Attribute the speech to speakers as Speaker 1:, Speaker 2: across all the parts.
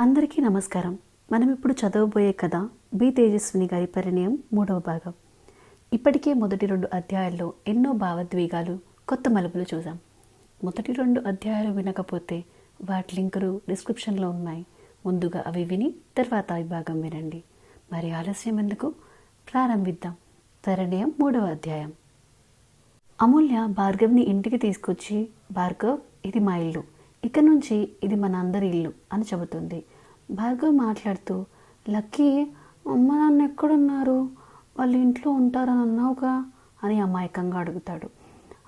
Speaker 1: అందరికీ నమస్కారం. మనం ఇప్పుడు చదవబోయే కథ బి తేజస్విని గారి పరిణయం 3వ భాగం. ఇప్పటికే మొదటి 2 అధ్యాయాల్లో ఎన్నో భావోద్వేగాలు, కొత్త మలుపులు చూసాం. మొదటి 2 అధ్యాయాలు వినకపోతే వాటి లింకులు డిస్క్రిప్షన్లో ఉన్నాయి. ముందుగా అవి విని తర్వాత ఈ భాగం వినండి. మరి ఆలస్యం ఎందుకు, ప్రారంభిద్దాం. పరిణయం 3వ అధ్యాయం. అమూల్య భార్గవ్ని ఇంటికి తీసుకొచ్చి, భార్గవ్, ఇది మా ఇల్లు, ఇక నుంచి ఇది మన అందరి ఇల్లు అని చెబుతుంది. భార్గవ్ మాట్లాడుతూ, లక్కీ, అమ్మ నాన్న ఎక్కడున్నారు, వాళ్ళు ఇంట్లో ఉంటారని అన్నావుగా అని అమాయకంగా అడుగుతాడు.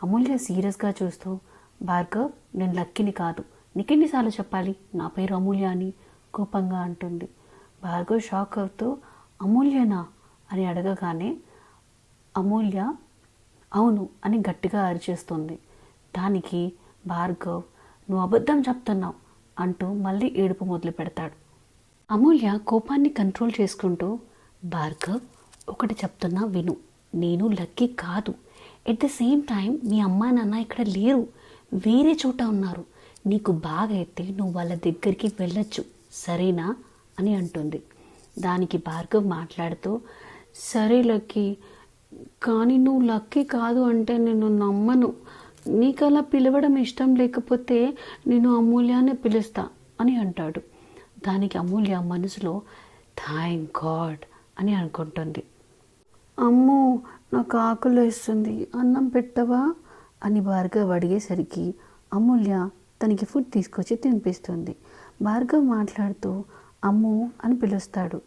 Speaker 1: అమూల్య సీరియస్గా చూస్తూ, భార్గవ్, నేను లక్కీని కాదు, నీకెన్నిసార్లు చెప్పాలి, నా పేరు అమూల్య అని కోపంగా అంటుంది. భార్గవ్ షాక్ అవుతూ, అమూల్యనా అని అడగగానే అమూల్య అవును అని గట్టిగా అరిచేస్తుంది. దానికి భార్గవ్, నువ్వు అబద్ధం చెప్తున్నావు అంటూ మళ్ళీ ఏడుపు మొదలు పెడతాడు. అమూల్య కోపాన్ని కంట్రోల్ చేసుకుంటూ, భార్గవ్, ఒకటి చెప్తున్నా విను, నేను లక్కీ కాదు. ఎట్ ద సేమ్ టైం మీ అమ్మా నాన్న ఇక్కడ లేరు, వేరే చోట ఉన్నారు. నీకు బాగా అయితే నువ్వు వాళ్ళ దగ్గరికి వెళ్ళొచ్చు, సరేనా అని అంటుంది. దానికి భార్గవ్ మాట్లాడుతూ, సరే లక్కీ, కానీ నువ్వు లక్కీ కాదు అంటే నేను నమ్మను. నీకు అలా పిలవడం ఇష్టం లేకపోతే నేను అమూల్యాన్ని పిలుస్తా అని అంటాడు. దానికి అమూల్య మనసులో థ్యాంక్ గాడ్ అని అనుకుంటుంది. అమ్మో, నాకు ఆకలి వేస్తుంది, అన్నం పెట్టవా అని భార్గవ్ అడిగేసరికి అమూల్య తనకి ఫుడ్ తీసుకొచ్చి తినిపిస్తుంది. భార్గవ్ మాట్లాడుతూ అమ్ము అని పిలుస్తాడు.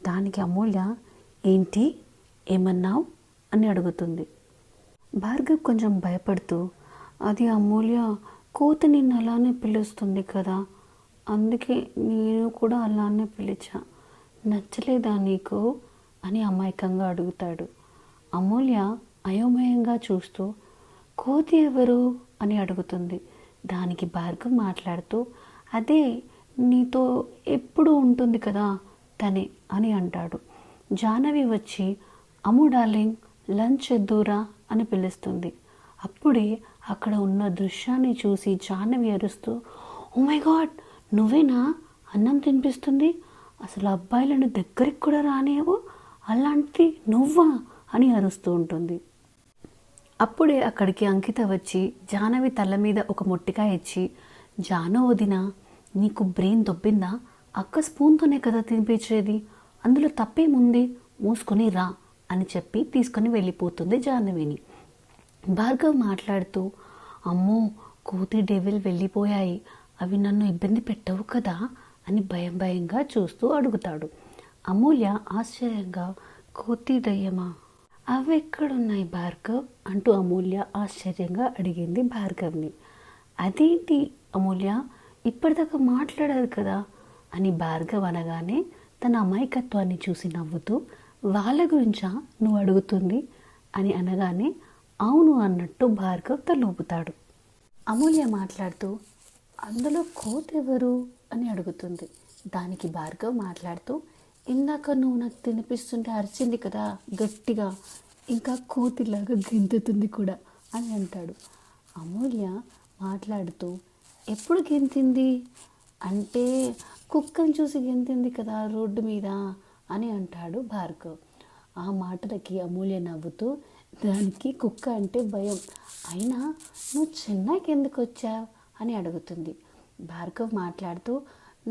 Speaker 1: దానికి అమూల్య, ఏంటి, ఏమన్నావు అని అడుగుతుంది. భార్గవ్ కొంచెం భయపడుతూ, అది అమూల్య, కోతి నిన్ను అలానే పిలుస్తుంది కదా, అందుకే నేను కూడా అలానే పిలిచా, నచ్చలేదా నీకు అని అమాయకంగా అడుగుతాడు. అమూల్య అయోమయంగా చూస్తూ, కోతి ఎవరు అని అడుగుతుంది. దానికి భార్గవ్ మాట్లాడుతూ, అదే నీతో ఎప్పుడు ఉంటుంది కదా తనే అని అంటాడు. జాహ్నవి వచ్చి, అమ్ము డార్లింగ్, లంచ్ చేద్దురా అని పిలుస్తుంది. అప్పుడే అక్కడ ఉన్న దృశ్యాన్ని చూసి జాహ్నవి అరుస్తూ, ఓ మై గాడ్, నువ్వేనా అన్నం తినిపిస్తుంది, అసలు అబ్బాయిలను దగ్గరికి కూడా రానివ్వు, అలాంటిది నువ్వా అని అరుస్తూ ఉంటుంది. అప్పుడే అక్కడికి అంకిత వచ్చి జాహ్నవి తల మీద ఒక మొట్టికాయ ఇచ్చి, జాను వదిన, నీకు బ్రెయిన్ దొబ్బిందా, అక్క స్పూన్తోనే కదా తినిపించేది, అందులో తప్పేముంది, మూసుకొని రా అని చెప్పి తీసుకొని వెళ్ళిపోతుంది జాహ్నవిని. భార్గవ్ మాట్లాడుతూ, అమ్మో, కోతి డెవిల్ వెళ్ళిపోయాయి, అవి నన్ను ఇబ్బంది పెట్టవు కదా అని భయం భయంగా చూస్తూ అడుగుతాడు. అమూల్య ఆశ్చర్యంగా, కోతి దయ్యమా, అవి ఎక్కడున్నాయి భార్గవ్ అంటూ అమూల్య ఆశ్చర్యంగా అడిగింది భార్గవ్ని. అదేంటి అమూల్య, ఇప్పటిదాకా మాట్లాడారు కదా అని భార్గవ్ అనగానే తన అమాయకత్వాన్ని చూసి నవ్వుతూ, వాళ్ళ గురించా నువ్వు అడుగుతుంది అని అనగానే అవును అన్నట్టు భార్గవ్ తలూపుతాడు. అమూల్య మాట్లాడుతూ, అందులో కోతి ఎవరు అని అడుగుతుంది. దానికి భార్గవ్ మాట్లాడుతూ, ఇందాక నువ్వు నాకు తినిపిస్తుంటే అరిచింది కదా గట్టిగా, ఇంకా కోతిలాగా గెంతుతుంది కూడా అని అంటాడు. అమూల్య మాట్లాడుతూ, ఎప్పుడు గెంతింది అంటే కుక్కను చూసి గెంతింది కదా రోడ్డు మీద అని అంటాడు భార్గవ్. ఆ మాటలకి అమూల్య నవ్వుతూ, దానికి కుక్క అంటే భయం, అయినా నువ్వు చెన్నైకి ఎందుకు వచ్చావు అని అడుగుతుంది. భార్గవ్ మాట్లాడుతూ,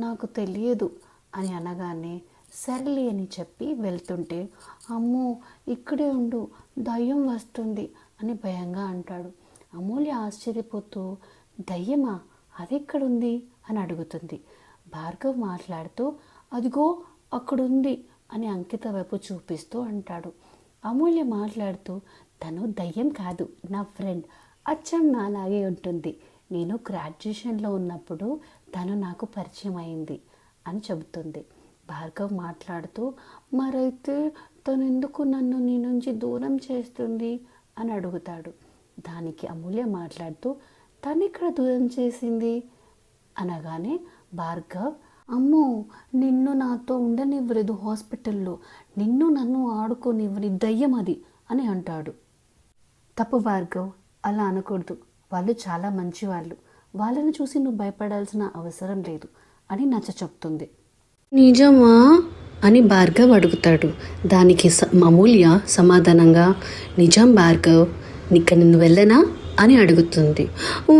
Speaker 1: నాకు తెలియదు అని అనగానే సరేలే అని చెప్పి వెళ్తుంటే, అమ్మో, ఇక్కడే ఉండు, దయ్యం వస్తుంది అని భయంగా అంటాడు. అమూల్య ఆశ్చర్యపోతూ, దయ్యమా, అది ఎక్కడుంది అని అడుగుతుంది. భార్గవ్ మాట్లాడుతూ, అదిగో అక్కడుంది అని అంకిత వైపు చూపిస్తూ అంటాడు. అమూల్య మాట్లాడుతూ, తను దయ్యం కాదు, నా ఫ్రెండ్, అచ్చం నాలాగే ఉంటుంది, నేను గ్రాడ్యుయేషన్లో ఉన్నప్పుడు తను నాకు పరిచయం అయింది అని చెబుతుంది. భార్గవ్ మాట్లాడుతూ, మరైతే తను ఎందుకు నన్ను నీ నుంచి దూరం చేస్తుంది అని అడుగుతాడు. దానికి అమూల్య మాట్లాడుతూ, తను ఇక్కడ దూరం చేసింది అనగానే భార్గవ్, అమ్మో, నిన్ను నాతో ఉండనివ్వలేదు హాస్పిటల్లో, నిన్ను నన్ను ఆడుకోనివ్వని దయ్యం అది అని అంటాడు. తప్పు భార్గవ్, అలా అనకూడదు, వాళ్ళు చాలా మంచివాళ్ళు, వాళ్ళని చూసి నువ్వు భయపడాల్సిన అవసరం లేదు అని నచ్చ చెప్తుంది. నిజమా అని భార్గవ్ అడుగుతాడు. దానికి అమూల్య సమాధానంగా, నిజం భార్గవ్, నీకు నిన్ను వెళ్ళనా అని అడుగుతుంది.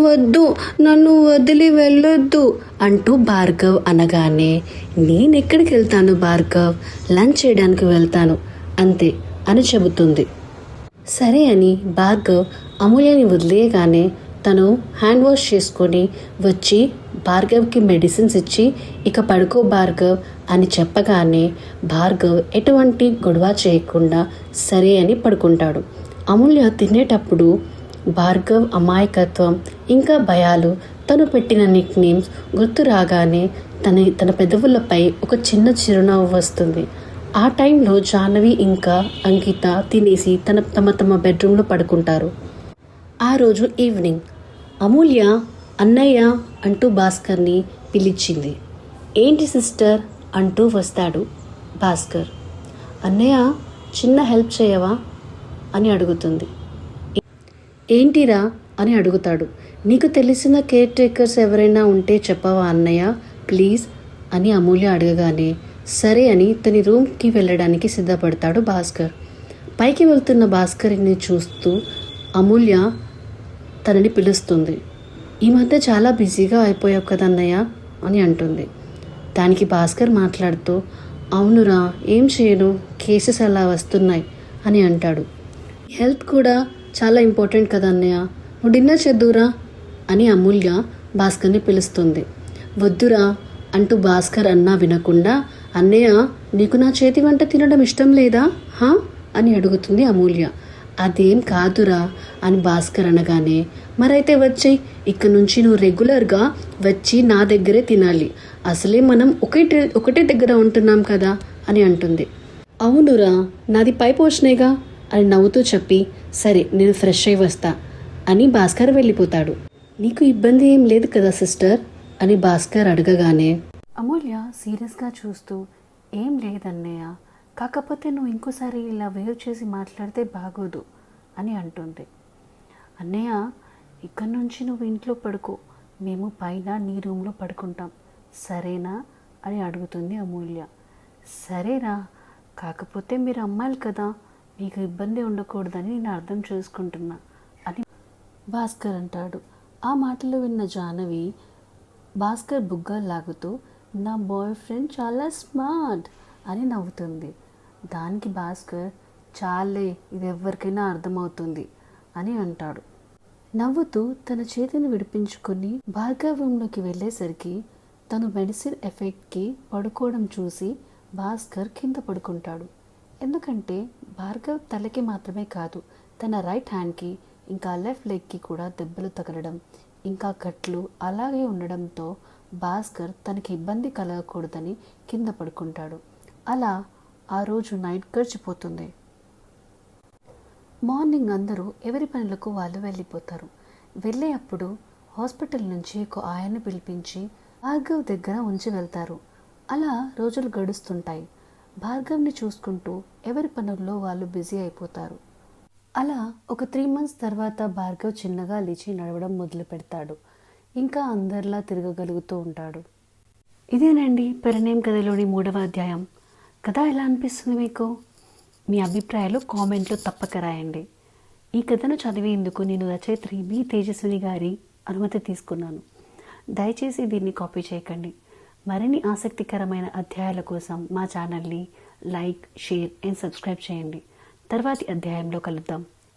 Speaker 1: వద్దు, నన్ను వదిలి వెళ్ళొద్దు అంటూ భార్గవ్ అనగానే, నేనెక్కడికి వెళ్తాను భార్గవ్, లంచ్ చేయడానికి వెళ్తాను అంతే అని చెబుతుంది. సరే అని భార్గవ్ అమూల్యని వదిలేయగానే తను హ్యాండ్ వాష్ చేసుకొని వచ్చి భార్గవ్కి మెడిసిన్స్ ఇచ్చి, ఇక పడుకో భార్గవ్ అని చెప్పగానే భార్గవ్ ఎటువంటి గొడవ చేయకుండా సరే అని పడుకుంటాడు. అమూల్య తినేటప్పుడు భార్గవ్ అమాయకత్వం ఇంకా భయాలు, తను పెట్టిన నిక్ నేమ్స్ గుర్తు రాగానే తన పెదవులపై ఒక చిన్న చిరునవ్వు వస్తుంది. ఆ టైంలో జాహ్నవి ఇంకా అంకిత తినేసి తమ బెడ్రూమ్లో పడుకుంటారు. ఆ రోజు ఈవినింగ్ అమూల్య అన్నయ్య అంటూ భాస్కర్ని పిలిచింది. ఏంటి సిస్టర్ అంటూ వస్తాడు భాస్కర్. అన్నయ్య, చిన్న హెల్ప్ చేయవా అని అడుగుతుంది. ఏంటిరా అని అడుగుతాడు. నీకు తెలిసిన కేర్ టేకర్స్ ఎవరైనా ఉంటే చెప్పవా అన్నయ్య ప్లీజ్ అని అమూల్య అడగగానే సరే అని తన రూమ్కి వెళ్ళడానికి సిద్ధపడతాడు భాస్కర్. పైకి వెళ్తున్న భాస్కర్ని చూస్తూ అమూల్య తనని పిలుస్తుంది. ఈ మధ్య చాలా బిజీగా అయిపోయావు కదన్నయ్య అని అంటుంది. దానికి భాస్కర్ మాట్లాడుతూ, అవునురా, ఏం చేయను, కేసెస్ అలా వస్తున్నాయి అని అంటాడు. హెల్త్ కూడా చాలా ఇంపార్టెంట్ కదన్నయ్య, నువ్వు డిన్నర్ చేద్దురా అని అమూల్య భాస్కర్ని పిలుస్తుంది. వద్దురా అంటూ భాస్కర్ అన్నా వినకుండా, అన్నయ్య నీకు నా చేతి వంట తినడం ఇష్టం లేదా అని అడుగుతుంది అమూల్య. అదేం కాదురా అని భాస్కర్ అనగానే, మరైతే వచ్చేయి, ఇక్కడ నుంచి నువ్వు రెగ్యులర్గా వచ్చి నా దగ్గరే తినాలి, అసలే మనం ఒకటే దగ్గర ఉంటున్నాం కదా అని అంటుంది. అవునురా, నాది పై పోషణేగా అని నవ్వుతూ చెప్పి, సరే నేను ఫ్రెష్ అయి వస్తా అని భాస్కర్ వెళ్ళిపోతాడు. నీకు ఇబ్బంది ఏం లేదు కదా సిస్టర్ అని భాస్కర్ అడగగానే అమూల్య సీరియస్గా చూస్తూ, ఏం లేదన్నయ్య, కాకపోతే నువ్వు ఇంకోసారి ఇలా వేవ్ చేసి మాట్లాడితే బాగోదు అని అంటుంది. అన్నయ్య, ఇక్కడి నుంచి నువ్వు ఇంట్లో పడుకో, మేము పైన నీ రూమ్లో పడుకుంటాం సరేనా అని అడుగుతుంది అమూల్య. సరేరా, కాకపోతే మీరు అమ్మాయిలు కదా, మీకు ఇబ్బంది ఉండకూడదని నేను అర్థం చేసుకుంటున్నా అని భాస్కర్ అంటాడు. ఆ మాటలు విన్న జాహ్నవి భాస్కర్ బుగ్గలు లాగుతూ, నా బాయ్ ఫ్రెండ్ చాలా స్మార్ట్ అని నవ్వుతుంది. దానికి భాస్కర్, చాలే, ఇది ఎవరికైనా అర్థమవుతుంది అని అంటాడు. నవ్వుతూ తన చేతిని విడిపించుకొని భార్గవ్ రూమ్లోకి వెళ్ళేసరికి తను మెడిసిన్ ఎఫెక్ట్కి పడుకోవడం చూసి భాస్కర్ కింద పడుకుంటాడు. ఎందుకంటే భార్గవ్ తలకి మాత్రమే కాదు, తన రైట్ హ్యాండ్కి ఇంకా లెఫ్ట్ లెగ్కి కూడా దెబ్బలు తగలడం ఇంకా కట్లు అలాగే ఉండడంతో భాస్కర్ తనకి ఇబ్బంది కలగకూడదని కింద పడుకుంటాడు. అలా ఆ రోజు నైట్ గడిచిపోతుంది. మార్నింగ్ అందరూ ఎవరి పనులకు వాళ్ళు వెళ్ళిపోతారు. వెళ్ళే అప్పుడు హాస్పిటల్ నుంచి ఒక ఆయన్ని పిలిపించి భార్గవ్ దగ్గర ఉంచి వెళ్తారు. అలా రోజులు గడుస్తుంటాయి. భార్గవ్ని చూసుకుంటూ ఎవరి పనుల్లో వాళ్ళు బిజీ అయిపోతారు. అలా ఒక 3 months తర్వాత భార్గవ్ చిన్నగా లేచి నడవడం మొదలు పెడతాడు. ఇంకా అందరిలా తిరగగలుగుతూ ఉంటాడు. ఇదేనండి పరిణయం కథలోని 3వ అధ్యాయం. కథ ఎలా అనిపిస్తుంది మీకు? మీ అభిప్రాయాలు కామెంట్లో తప్పక రాయండి. ఈ కథను చదివేందుకు నేను రచయిత్రి బి తేజస్విని గారి అనుమతి తీసుకున్నాను. దయచేసి దీన్ని కాపీ చేయకండి. మరిన్ని ఆసక్తికరమైన అధ్యాయాల కోసం మా ఛానల్ని లైక్, షేర్ అండ్ సబ్స్క్రైబ్ చేయండి. తర్వాతి అధ్యాయంలో కలుద్దాం.